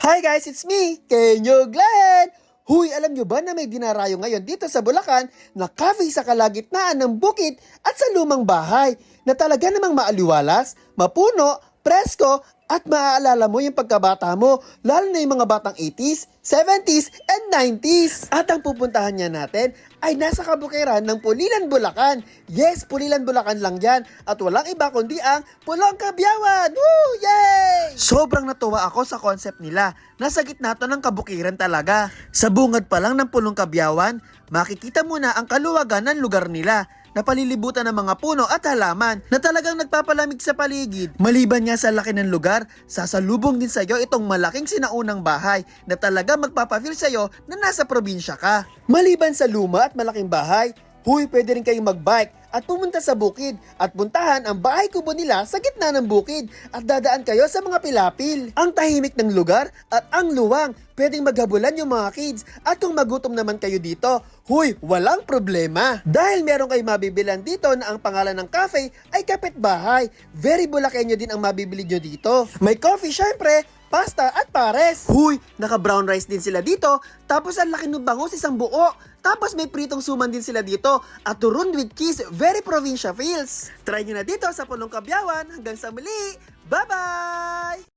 Hi guys, it's me, Kenyo Glenn! Huy, alam nyo ba na may dinarayo ngayon dito sa Bulacan na cafe sa kalagitnaan ng bukid at sa lumang bahay na talaga namang maaliwalas, mapuno, presko at maaalala mo yung pagkabata mo, lalo na yung mga batang 80s, 70s, and 90s. At ang pupuntahan niya natin ay nasa kabukiran ng Pulilan, Bulacan. Yes, Pulilan, Bulacan lang yan. At walang iba kundi ang Pulong Kabyawan. Woo! Yay! Sobrang natuwa ako sa concept nila. Nasa gitna to ng kabukiran talaga. Sa bungad pa lang ng Pulong Kabyawan, makikita mo na ang kaluwagan ng lugar nila na palilibutan ng mga puno at halaman na talagang nagpapalamig sa paligid. Maliban nga sa laki ng lugar, sasalubong din sa iyo itong malaking sinaunang bahay na talaga magpapafeel sa iyo na nasa probinsya ka. Maliban sa luma at malaking bahay, huy, pwede rin kayong magbike at pumunta sa bukid at puntahan ang bahay kubo nila sa gitna ng bukid at dadaan kayo sa mga pilapil. Ang tahimik ng lugar at ang luwang, pwedeng maghabulan yung mga kids at kung magutom naman kayo dito, huy, walang problema. Dahil meron kayong mabibilan dito na ang pangalan ng cafe ay Kapitbahay. Very Bulakenyo din ang mabibili nyo dito. May coffee syempre, pasta at pares. Huy, naka brown rice din sila dito, tapos ang laki ng bangus isang buo. Tapos may pritong suman din sila dito at turon with cheese, very provincia feels. Try nyo na dito sa Pulong Kabyawan. Hanggang sa muli, bye-bye!